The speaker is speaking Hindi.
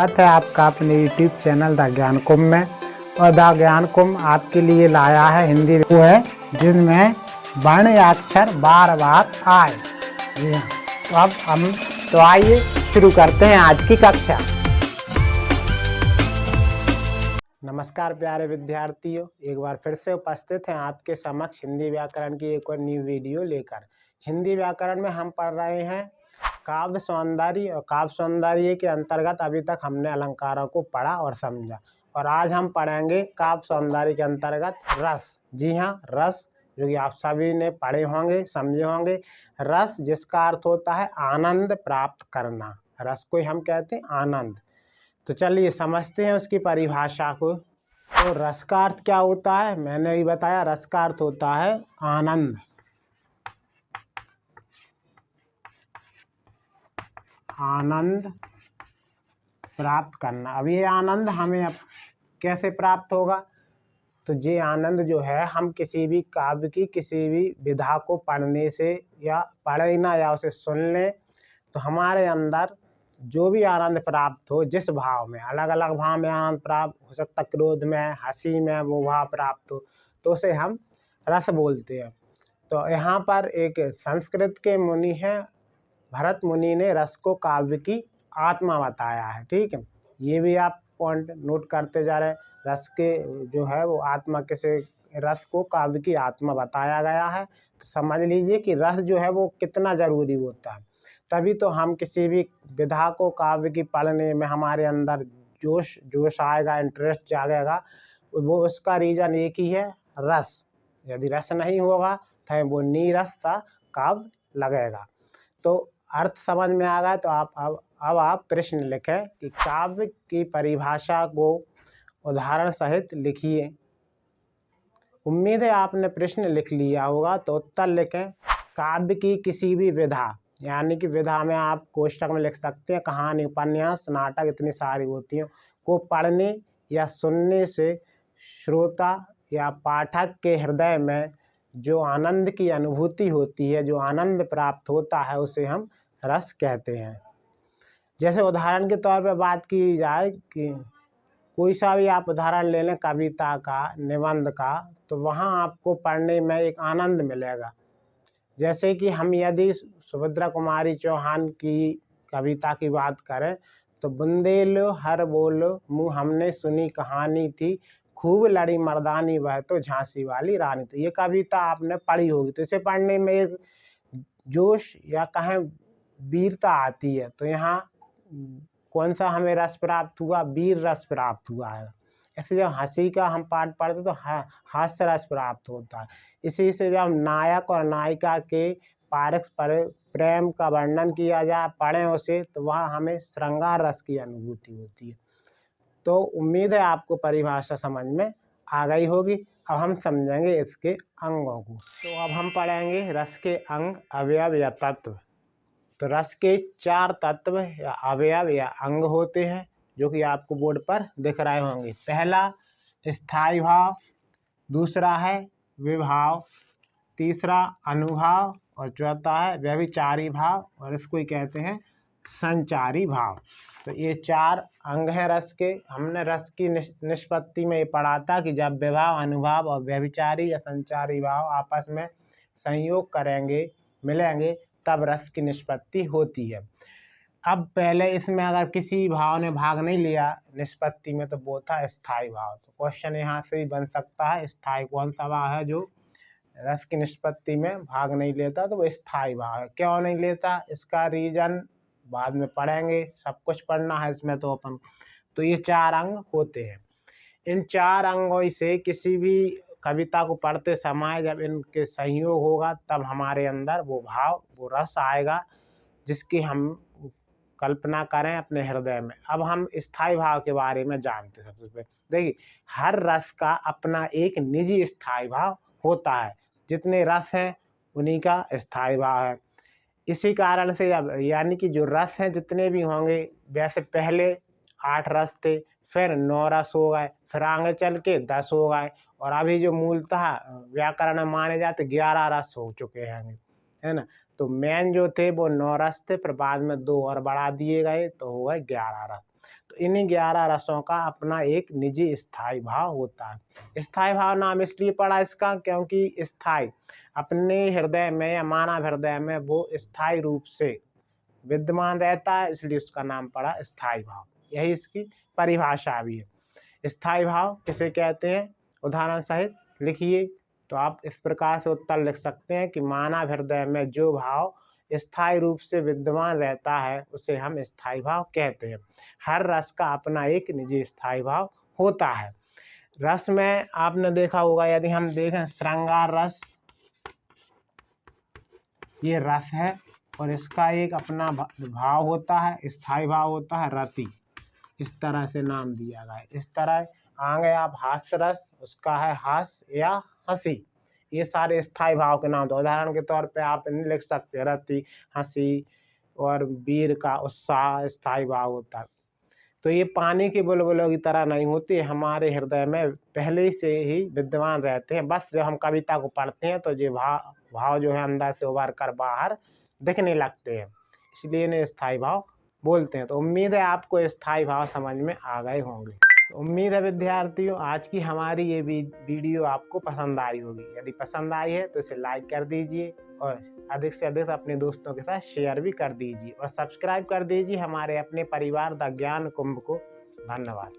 स्वागत है आपका अपने YouTube चैनल द ज्ञान कुंभ में। और द ज्ञान कुंभ आपके लिए लाया है हिंदी वो है जिनमें वर्ण या अक्षर बार बार आए। जी हाँ, तो अब हम आइए शुरू करते हैं आज की कक्षा। नमस्कार प्यारे विद्यार्थियों, एक बार फिर से उपस्थित हैं आपके समक्ष हिंदी व्याकरण की एक और न्यू वीडियो लेकर। हिंदी व्याकरण में हम पढ़ रहे हैं काव्य सौंदर्य, और काव्य सौंदर्य के अंतर्गत अभी तक हमने अलंकारों को पढ़ा और समझा, और आज हम पढ़ेंगे काव्य सौंदर्य के अंतर्गत रस। जी हाँ, रस जो कि आप सभी ने पढ़े होंगे, समझे होंगे। रस जिसका अर्थ होता है आनंद प्राप्त करना, रस को हम कहते हैं आनंद। तो चलिए समझते हैं उसकी परिभाषा को। तो रस का अर्थ क्या होता है, मैंने भी बताया, रस का अर्थ होता है आनंद। आनंद प्राप्त करना। अब ये आनंद हमें अब कैसे प्राप्त होगा, तो ये आनंद जो है हम किसी भी काव्य की किसी भी विधा को पढ़ने से या पढ़ना या उसे सुनने, तो हमारे अंदर जो भी आनंद प्राप्त हो, जिस भाव में, अलग अलग भाव में आनंद प्राप्त हो सकता, क्रोध में, हंसी में वो भाव प्राप्त हो, तो उसे हम रस बोलते हैं। तो यहाँ पर एक संस्कृत के मुनि हैं, भरत मुनि ने रस को काव्य की आत्मा बताया है। ठीक है, ये भी आप पॉइंट नोट करते जा रहे हैं। रस के जो है वो आत्मा, किसे रस को काव्य की आत्मा बताया गया है। तो समझ लीजिए कि रस जो है वो कितना जरूरी होता है, तभी तो हम किसी भी विधा को काव्य की पढ़ने में हमारे अंदर जोश आएगा, इंटरेस्ट जागेगा। वो उसका रीजन एक ही है, रस। यदि रस नहीं होगा तो वो नीरस सा काव्य लगेगा। तो अर्थ समझ में आ गया, तो अब आप प्रश्न लिखें कि काव्य की परिभाषा को उदाहरण सहित लिखिए। उम्मीद है आपने प्रश्न लिख लिया होगा, तो उत्तर लिखें। काव्य की किसी भी विधा, यानी कि विधा में आप कोष्टक में लिख सकते हैं, कहानी, उपन्यास, नाटक, इतनी सारी होती हैं, को पढ़ने या सुनने से श्रोता या पाठक के हृदय में जो आनंद की अनुभूति होती है, जो आनंद प्राप्त होता है, उसे हम रस कहते हैं। जैसे उदाहरण के तौर पर बात की जाए कि कोई सा भी आप उदाहरण ले लें, कविता का, निबंध का, तो वहाँ आपको पढ़ने में एक आनंद मिलेगा। जैसे कि हम यदि सुभद्रा कुमारी चौहान की कविता की बात करें, तो बुंदेलो हर बोलो मुँह हमने सुनी कहानी थी, खूब लड़ी मर्दानी वह तो झांसी वाली रानी। तो ये कविता आपने पढ़ी होगी, तो इसे पढ़ने में एक जोश या कहें वीरता आती है। तो यहाँ कौन सा हमें रस प्राप्त हुआ, वीर रस प्राप्त हुआ है। ऐसे जब हंसी का हम पाठ पढ़ते तो हास्य रस प्राप्त होता है। इसी से जब नायक और नायिका के पारस्परिक प्रेम का वर्णन किया जाए, पढ़ें उसे, तो वह हमें श्रृंगार रस की अनुभूति होती है। तो उम्मीद है आपको परिभाषा समझ में आ गई होगी। अब हम समझेंगे इसके अंगों को। तो अब हम पढ़ेंगे रस के अंग, अवयव या तत्व। तो रस के 4 तत्व या अवयव या अंग होते हैं, जो कि आपको बोर्ड पर दिख रहे होंगे। पहला स्थायी भाव, दूसरा है विभाव, तीसरा अनुभाव, और चौथा है व्यभिचारी भाव, और इसको ही कहते हैं संचारी भाव। तो ये 4 अंग हैं रस के। हमने रस की निष्पत्ति में ये पढ़ा था कि जब विभाव, अनुभाव और व्यभिचारी या संचारी भाव आपस में संयोग करेंगे, मिलेंगे, तब रस की निष्पत्ति होती है। अब पहले इसमें अगर किसी भाव ने भाग नहीं लिया निष्पत्ति में, तो वो था स्थायी भाव। तो क्वेश्चन यहाँ से ही बन सकता है, स्थायी कौन सा भाव है जो रस की निष्पत्ति में भाग नहीं लेता, तो वो स्थायी भाव है। क्यों नहीं लेता, इसका रीजन बाद में पढ़ेंगे, सब कुछ पढ़ना है इसमें तो अपन। तो ये 4 अंग होते हैं। इन 4 अंगों से किसी भी कविता को पढ़ते समय जब इनके संयोग होगा, तब हमारे अंदर वो भाव, वो रस आएगा, जिसकी हम कल्पना करें अपने हृदय में। अब हम स्थायी भाव के बारे में जानते हैं। सबसे पहले देखिए, हर रस का अपना एक निजी स्थायी भाव होता है। जितने रस हैं उन्हीं का स्थायी भाव है। इसी कारण से अब यानी कि जो रस हैं जितने भी होंगे, वैसे पहले 8 रस थे, फिर 9 रस हो गए, फिर आगे चल के 10 हो गए, और अभी जो मूलतः व्याकरण में माने जाते 11 रस हो चुके हैं, है ना। तो मेन जो थे वो 9 रस थे, फिर बाद में 2 और बढ़ा दिए गए, तो हो गए 11 रस। तो इन्हीं 11 रसों का अपना एक निजी स्थायी भाव होता है। स्थायी भाव नाम इसलिए पड़ा इसका क्योंकि स्थायी अपने हृदय में या मानव हृदय में वो स्थायी रूप से विद्यमान रहता है, इसलिए उसका नाम पड़ा स्थायी भाव। यही इसकी परिभाषा भी है। स्थायी भाव किसे कहते हैं, उदाहरण सहित लिखिए। तो आप इस प्रकार से उत्तर लिख सकते हैं कि मानव हृदय में जो भाव स्थायी रूप से विद्यमान रहता है उसे हम स्थायी भाव कहते हैं। हर रस का अपना एक निजी स्थायी भाव होता है। रस में आपने देखा होगा, यदि हम देखें श्रृंगार रस, ये रस है और इसका एक अपना भाव होता है, स्थायी भाव होता है रति। इस तरह से नाम दिया गया है। इस तरह आगे आप हास्य रस, उसका है हास्य या हंसी। ये सारे स्थायी भाव के नाम। तो उदाहरण के तौर पे आप इन्हें लिख सकते हैं, रति, हंसी और वीर का उत्साह स्थायी भाव होता है। तो ये पानी के बुलबुलों की तरह नहीं होती, हमारे हृदय में पहले से ही विद्यमान रहते हैं। बस जब हम कविता को पढ़ते हैं तो ये भाव जो है अंदर से उभर कर बाहर दिखने लगते हैं, इसलिए इन्हें स्थायी भाव बोलते हैं। तो उम्मीद है आपको स्थायी भाव समझ में आ गए होंगे। उम्मीद है विद्यार्थियों आज की हमारी ये वीडियो आपको पसंद आई होगी। यदि पसंद आई है तो इसे लाइक कर दीजिए और अधिक से अधिक अपने दोस्तों के साथ शेयर भी कर दीजिए और सब्सक्राइब कर दीजिए हमारे अपने परिवार द ज्ञान कुंभ को। धन्यवाद।